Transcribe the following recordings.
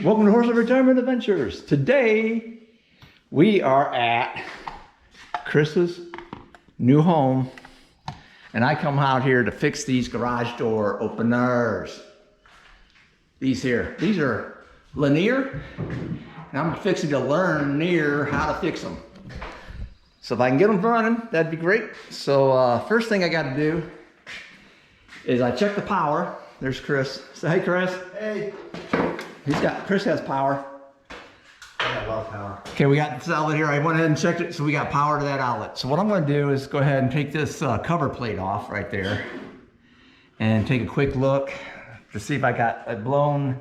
Welcome to Horse Retirement Adventures. Today we are at Chris's new home, and I come out here to fix these garage door openers. These are linear, and I'm fixing to learn how to fix them. So if I can get them running, that'd be great. So first thing I got to do is I check the power. There's Chris. Say hey, Chris. Hey. Chris has power. I have a lot of power. Okay, we got this outlet here. I went ahead and checked it, so we got power to that outlet. So what I'm going to do is go ahead and take this cover plate off right there and take a quick look to see if I got a blown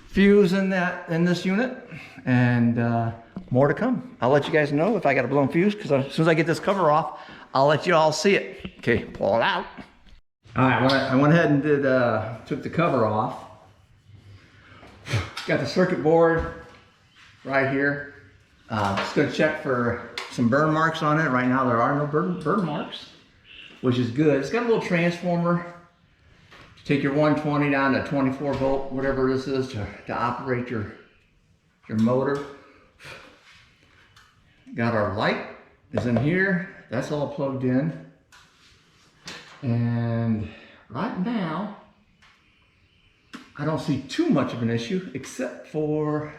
fuse in this unit, and more to come. I'll let you guys know if I got a blown fuse, because as soon as I get this cover off, I'll let you all see it. Okay, pull it out. All right, I went ahead and took the cover off. Got the circuit board right here. Just gonna check for some burn marks on it. Right now there are no burn marks, which is good. It's got a little transformer to take your 120 down to 24 volt, whatever this is, to operate your motor. Got our light is in here. That's all plugged in. And right now, I don't see too much of an issue, except for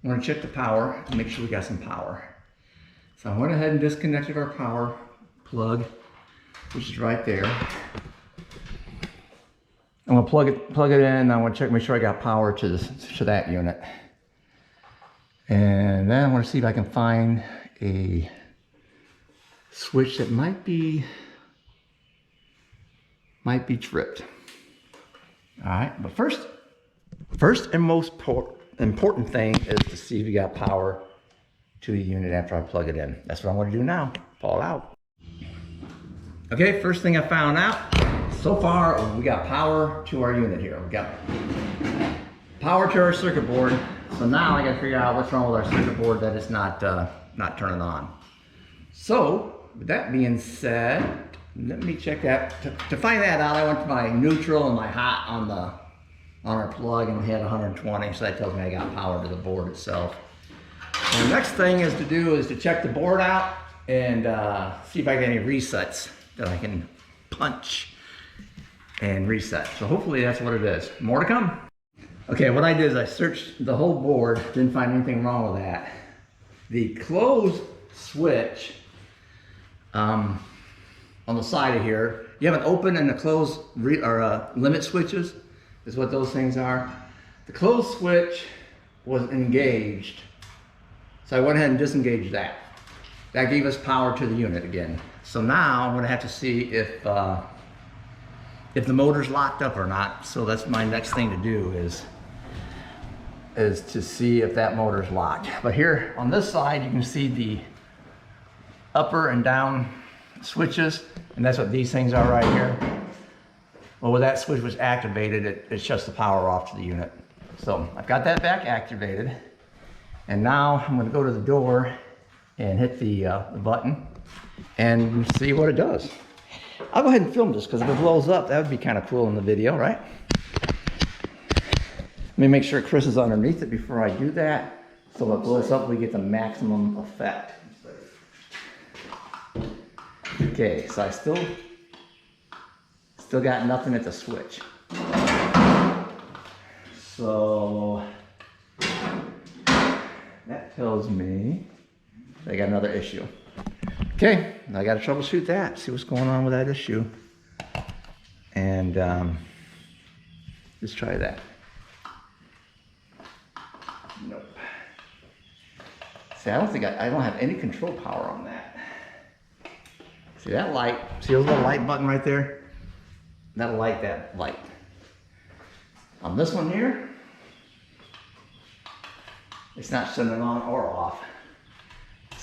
I'm going to check the power and make sure we got some power. So I went ahead and disconnected our power plug, which is right there. I'm going to plug it in. I want to check, make sure I got power to that unit. And then I want to see if I can find a switch that might be tripped. All right, but first and most important thing is to see if you got power to the unit after I plug it in. That's what I'm going to do now. Pull it out. Okay, first thing I found out, so far we got power to our unit here. We got power to our circuit board. So now I got to figure out what's wrong with our circuit board that it's not turning on. So with that being said, let me check that. To find that out, I went to my neutral and my hot on our plug, and we had 120, so that tells me I got power to the board itself. And the next thing is to check the board out and see if I got any resets that I can punch and reset. So hopefully that's what it is. More to come. Okay, what I did is I searched the whole board, didn't find anything wrong with that. The close switch, on the side of here, you have an open and a close limit switches, is what those things are. The close switch was engaged, so I went ahead and disengaged that. That gave us power to the unit again. So now I'm going to have to see if the motor's locked up or not. So that's my next thing to do is to see if that motor's locked. But here on this side, you can see the upper and down switches, and that's what these things are right here. Well, when that switch was activated, it shuts the power off to the unit. So I've got that back activated, and now I'm going to go to the door and hit the button and see what it does. I'll go ahead and film this, because if it blows up, that would be kind of cool in the video, right? Let me make sure Chris is underneath it before I do that, so if it blows up, we get the maximum effect. Okay, so I still got nothing at the switch. So that tells me I got another issue. Okay, I got to troubleshoot that, see what's going on with that issue. And let's try that. Nope. See, I don't have any control power on that. See that light? See the little light button right there? That'll light that light. On this one here, it's not shutting on or off.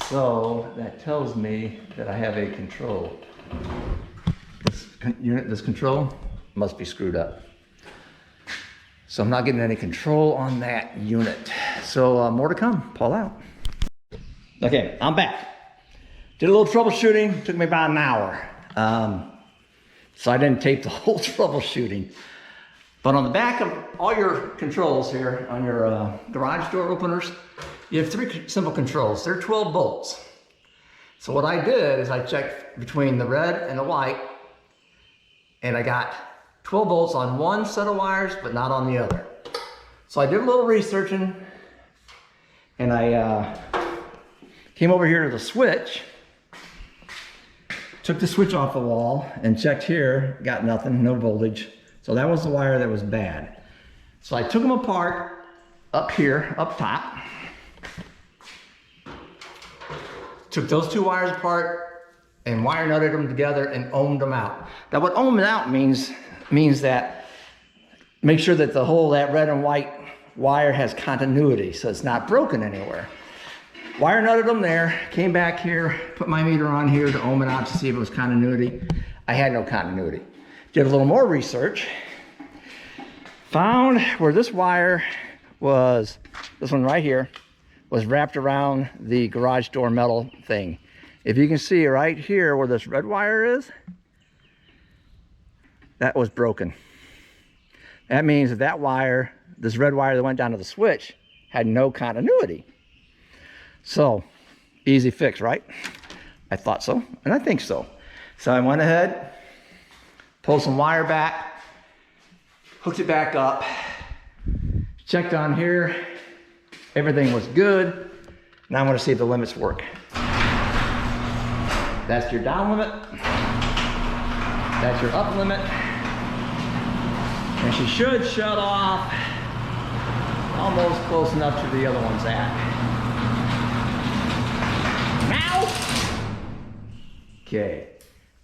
So that tells me that I have a control. This control must be screwed up. So I'm not getting any control on that unit. So more to come. Pull out. Okay, I'm back. Did a little troubleshooting, took me about an hour. So I didn't tape the whole troubleshooting. But on the back of all your controls here, on your garage door openers, you have 3 simple controls. They're 12 bolts. So what I did is I checked between the red and the white, and I got 12 bolts on one set of wires, but not on the other. So I did a little researching, and I came over here to the switch, took the switch off the wall, and checked here, got nothing, no voltage. So that was the wire that was bad. So I took them apart up here, up top. Took those 2 wires apart and wire nutted them together and ohmed them out. Now what ohmed out means that make sure that that red and white wire has continuity, so it's not broken anywhere. Wire nutted them there, came back here, put my meter on here to ohm it out to see if it was continuity. I had no continuity. Did a little more research, found where this wire was, this one right here, was wrapped around the garage door metal thing. If you can see right here where this red wire is, that was broken. That means that wire, this red wire that went down to the switch, had no continuity. So, easy fix, right? I thought so, and I think so. So I went ahead, pulled some wire back, hooked it back up, checked on here, everything was good. Now I'm going to see if the limits work. That's your down limit, that's your up limit, and she should shut off almost close enough to the other one's at. Now, okay,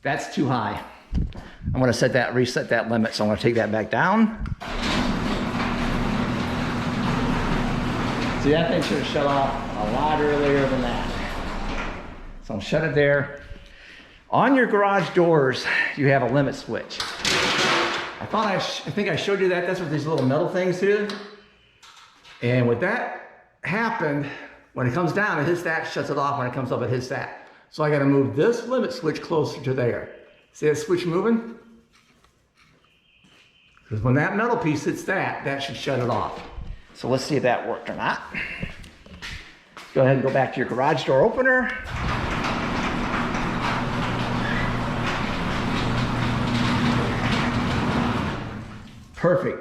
that's too high. I'm going to reset that limit, so I'm going to take that back down. See, that thing should have shut off a lot earlier than that. So I'll shut it there. On your garage doors, you have a limit switch. I think I showed you that. That's what these little metal things do. And with that happened, when it comes down, it hits that, shuts it off. When it comes up, it hits that. So I got to move this limit switch closer to there. See that switch moving? Because when that metal piece hits that should shut it off. So let's see if that worked or not. Go ahead and go back to your garage door opener. Perfect.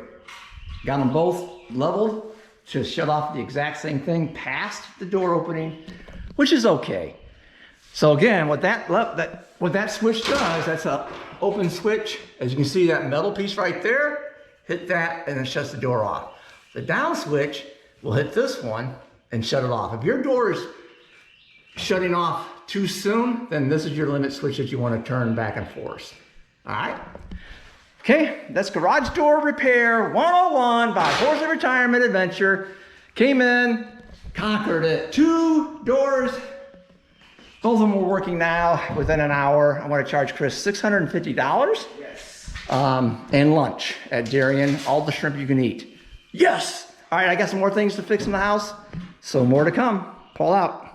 Got them both leveled to shut off the exact same thing past the door opening, which is okay. So again, what that switch does, that's an open switch. As you can see, that metal piece right there, hit that and it shuts the door off. The down switch will hit this one and shut it off. If your door is shutting off too soon, then this is your limit switch that you want to turn back and forth. All right. Okay, that's Garage Door Repair 101 by Horsley Retirement Adventure. Came in, conquered it. 2 doors. Both of them were working now within an hour. I'm going to charge Chris $650. Yes. And lunch at Darien. All the shrimp you can eat. Yes! All right, I got some more things to fix in the house. So more to come. Paul out.